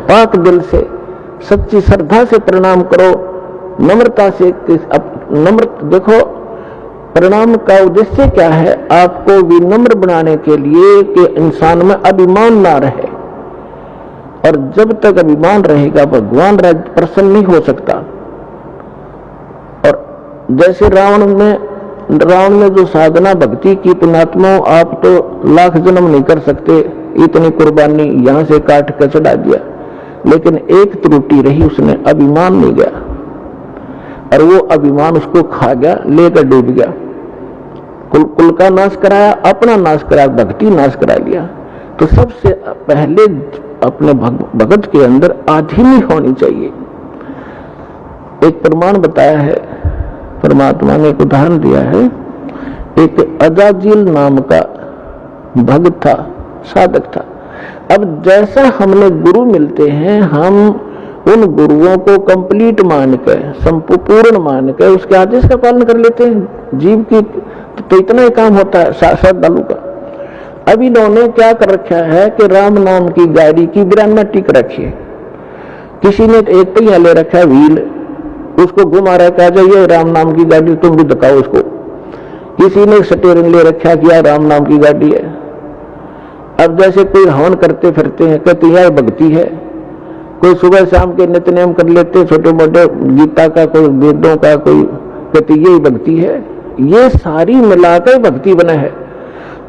पाक दिल से, सच्ची श्रद्धा से प्रणाम करो, नम्रता से। देखो प्रणाम का उद्देश्य क्या है? आपको विनम्र बनाने के लिए कि इंसान में अभिमान ना रहे, और जब तक अभिमान रहेगा भगवान प्रसन्न नहीं हो सकता। और जैसे रावण ने जो साधना भक्ति की, पुण्यात्मा आप तो लाख जन्म नहीं कर सकते, इतनी कुर्बानी यहां से काट के चढ़ा दिया, लेकिन एक त्रुटि रही, उसने अभिमान नहीं गया, और वो अभिमान उसको खा गया, लेकर डूब गया। कुल का नाश कराया, अपना नाश कराया, भक्ति नाश करा लिया। तो सबसे पहले अपने भगत के अंदर आधीनी होनी चाहिए। एक प्रमाण बताया है, परमात्मा ने एक उदाहरण दिया है। एक अजाजिल नाम का भक्त था, साधक था। अब जैसा हमने गुरु मिलते हैं, हम उन गुरुओं को कंप्लीट मान के, संपूर्ण मान के उसके आदेश का पालन कर लेते हैं। जीव की तो इतना ही काम होता है श्रद्धालु का। अब इन्होंने क्या कर रखा है कि राम नाम की गाड़ी की बिराना टिक रखी है। किसी ने एक पहिया ले रखा है, व्हील, उसको घुमा रखा है, ये राम नाम की गाड़ी, तुम भी दिखाओ उसको। किसी ने स्टीयरिंग ले रखा किया, राम नाम की गाड़ी है। अब जैसे कोई हवन करते फिरते हैं, कहते यह भक्ति है। कोई सुबह शाम के नित्य नेम कर लेते, छोटे मोटे गीता का, कोई वेदों का, कोई कहते यही भक्ति है। ये सारी मिलाकर भक्ति बना है।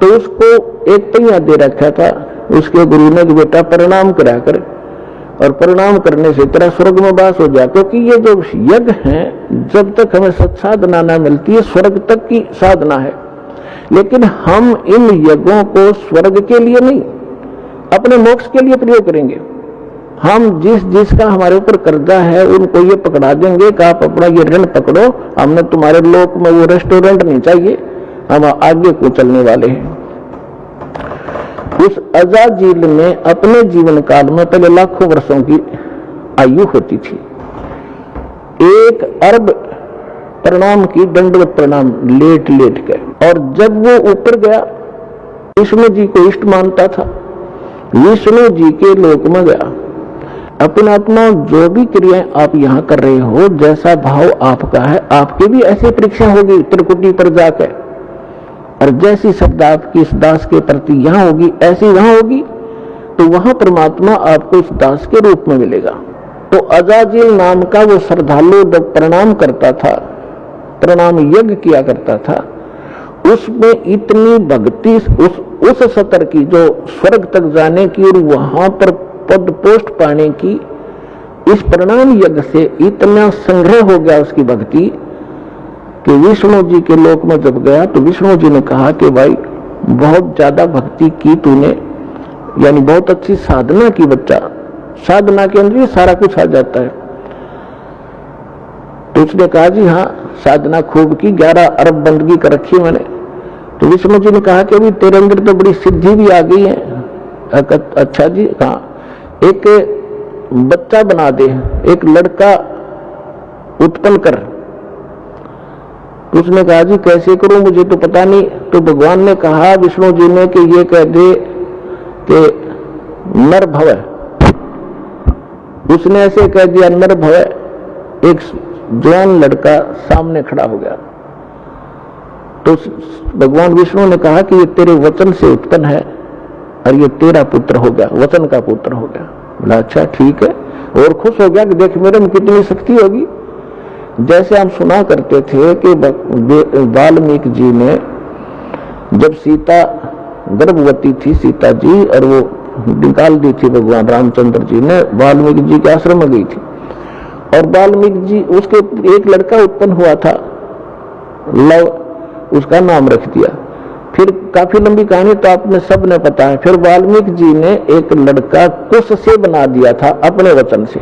तो उसको एक पहिया दे रखा था, उसके गुरु ने कि बेटा प्रणाम करा कर, और प्रणाम करने से तेरा स्वर्ग में वास हो जाए। क्योंकि ये जो यज्ञ है, जब तक हमें सत्साधना न मिलती है, स्वर्ग तक की साधना है। लेकिन हम इन यज्ञों को स्वर्ग के लिए नहीं, अपने मोक्ष के लिए प्रयोग करेंगे। हम जिसका हमारे ऊपर कर्जा है, उनको ये पकड़ा देंगे कि आप अपना ये ऋण पकड़ो, हमने तुम्हारे लोक में वो रेस्टोरेंट नहीं चाहिए, हम आगे को चलने वाले हैं। उस अजाजिल में अपने जीवन काल में पहले लाखों वर्षों की आयु होती थी। 1 अरब प्रणाम की, दंडवत प्रणाम, लेट लेट के। और जब वो ऊपर गया, विष्णु जी को इष्ट मानता था, विष्णु जी के लोक में गया। अपना अपना जो भी क्रियाएं आप यहाँ कर रहे हो, जैसा भाव आपका है, आपकी भी ऐसी परीक्षा होगी त्रिकुटी पर जाकर। और जैसी शब्द आपकी इस दास के प्रति यहाँ होगी, ऐसी वहां होगी, तो वहां परमात्मा आपको इस दास के रूप में मिलेगा। तो अजाजिल नाम का वो श्रद्धालु जब प्रणाम करता था, प्रणाम यज्ञ किया करता था, उसमें इतनी भक्ति, उस स्तर की जो स्वर्ग तक जाने की और वहां पर पद पोस्ट पाने की, इस प्रणाम यज्ञ से इतना संग्रह हो गया उसकी भक्ति कि विष्णु जी के लोक में जब गया तो विष्णु जी ने कहा कि भाई बहुत ज्यादा भक्ति की तूने, यानी बहुत अच्छी साधना की बच्चा। साधना के अंदर सारा कुछ आ जाता है। तो उसने कहा जी हाँ, साधना खूब की, 11 अरब बंदगी कर रखी मैंने। तो विष्णु जी ने कहा कि अभी तेरे अंदर तो बड़ी सिद्धि भी आ गई है। अच्छा जी हाँ, एक बच्चा बना दे, एक लड़का उत्पन्न कर। तो उसने कहा जी कैसे करूं, मुझे तो पता नहीं। तो भगवान ने कहा विष्णु जी ने कि ये कह दे कि नर भव। उसने ऐसे कह दिया नर भव। एक जवान लड़का सामने खड़ा हो गया। तो भगवान विष्णु ने कहा कि ये तेरे वचन से उत्पन्न है और ये तेरा पुत्र हो गया, वचन का पुत्र हो गया। बोला अच्छा ठीक है, और खुश हो गया कि देख मेरे में कितनी शक्ति होगी। जैसे हम सुना करते थे कि वाल्मीकि जी ने जब सीता गर्भवती थी, सीता जी, और वो निकाल दी थी भगवान रामचंद्र जी ने, वाल्मीकि जी के आश्रम में गई थी। और वाल्मीकि जी, उसके एक लड़का उत्पन्न हुआ था, लव, उसका नाम रख दिया। फिर काफी लंबी कहानी तो आपने सब ने पता है। फिर वाल्मीकि जी ने एक लड़का कुश से बना दिया था अपने वचन से।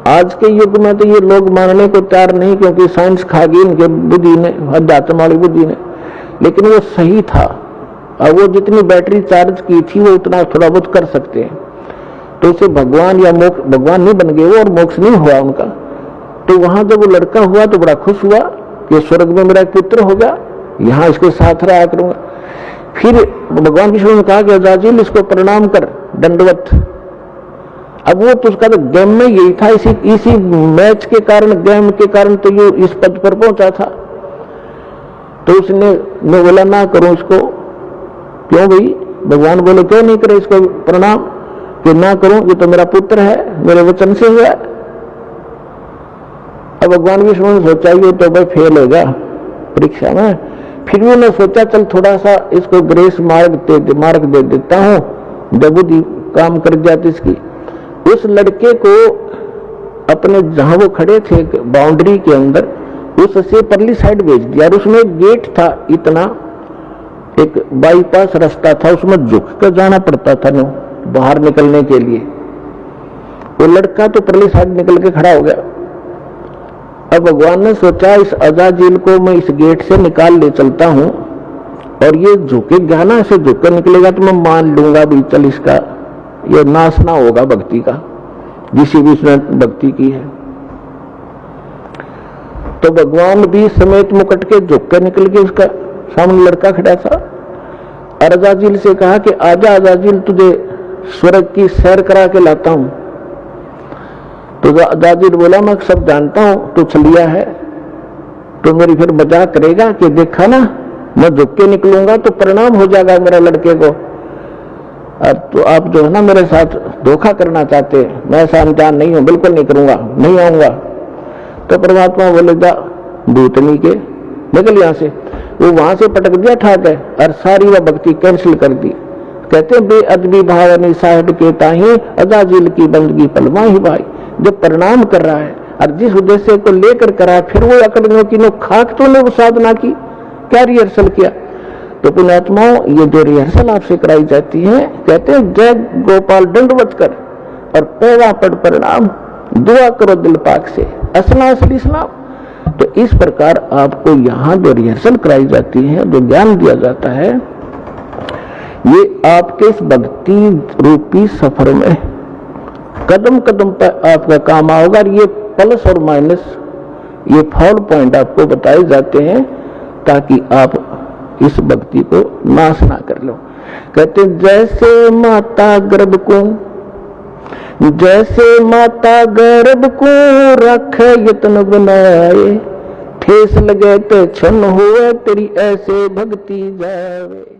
आज के युग में तो ये लोग मानने को तैयार नहीं, क्योंकि साइंस खा गई इनके बुद्धि ने, अध्यात्म वाली बुद्धि ने। लेकिन वो सही था, और वो जितनी बैटरी चार्ज की थी वो उतना थोड़ा बहुत कर सकते हैं। तो उसे भगवान या मोक्ष, भगवान नहीं बन गए वो, और मोक्ष नहीं हुआ उनका। तो वहां जब वो लड़का हुआ तो बड़ा खुश हुआ कि स्वर्ग में मेरा एक पुत्र हो गया, यहाँ इसके साथ रहा करूंगा। फिर भगवान विष्णु ने कहा कि अजाजिल इसको प्रणाम कर, दंडवत। अब वो तो उसका तो गेम में यही था, इसी मैच के कारण, गेम के कारण तो ये इस पद पर पहुंचा था। तो उसने बोला ना करूं इसको। क्यों भाई? भगवान बोले क्यों नहीं करे इसको प्रणाम? कि ना करूं, ये तो मेरा पुत्र है, मेरे वचन से हुआ। अब भगवान विष्णु ने सोचा ये तो भाई फेल होगा परीक्षा में। फिर भी उन्होंने सोचा चल थोड़ा सा इसको ग्रेस मार्ग दे देता हूं, जब बुद्धि काम कर जाती इसकी। उस लड़के को अपने जहां वो खड़े थे बाउंड्री के अंदर, उससे परली साइड भेज दिया। और उसमें एक गेट था, इतना एक बाईपास रास्ता था, उसमें झुक कर जाना पड़ता था ना बाहर निकलने के लिए। वो लड़का तो परली साइड निकल के खड़ा हो गया। अब भगवान ने सोचा इस अजाजिल को मैं इस गेट से निकाल ले चलता हूं, और ये झुके गाना ऐसे झुक कर निकलेगा तो मैं मान लूंगा भी चल इसका ये नाश ना होगा भक्ति का, जिसी भी उसने भक्ति की है। तो भगवान भी समेत मुकट के झुक कर निकल के, उसका सामने लड़का खड़ा था। और अजाजिल से कहा कि आजा अजाजिल, तुझे स्वर्ग की सैर करा के लाता हूं। तो अजाजिल बोला मैं सब जानता हूं, तू छलिया है, तो मेरी फिर मजाक करेगा कि देखा ना मैं झुक के निकलूंगा तो परिणाम हो जाएगा मेरे लड़के को। अब तो आप जो है ना मेरे साथ धोखा करना चाहते हैं, मैं ऐसा अनजान नहीं हूं, बिल्कुल नहीं करूंगा, नहीं आऊंगा। तो परमात्मा बोले जा भूतनी के निकल यहां से। वो वहां से पटक दिया ठाक है, और सारी वह भक्ति कैंसिल कर दी। कहते बेअदबी भावनी साहब के ताही अजाजिल की बंदगी पलवा ही भाई। जब परिणाम कर रहा है और जिस उद्देश्य को लेकर करा है, फिर वो अकड़ियों की नो खाक तो ने वो साधना की, क्या रिहर्सल किया। तो पुण्यात्माओं, ये जो रिहर्सल आपसे कराई जाती है, कहते हैं जय गोपाल दंडवत कर और पैदा पड़ परिणाम, दुआ करो दिल पाक से असना असली इस्लाम। तो इस प्रकार आपको यहाँ जो रिहर्सल कराई जाती है, जो ज्ञान दिया जाता है, ये आपके इस भक्ति रूपी सफर में कदम कदम पर आपका काम आओगा। और ये प्लस और माइनस, ये फॉल पॉइंट आपको बताए जाते हैं ताकि आप इस भक्ति को नाश ना कर लो। कहते जैसे माता गर्भ को, जैसे माता गर्भ को रखे यत्न बनाए, ठेस लगे तो क्षण हुए तेरी ऐसे भक्ति जावे।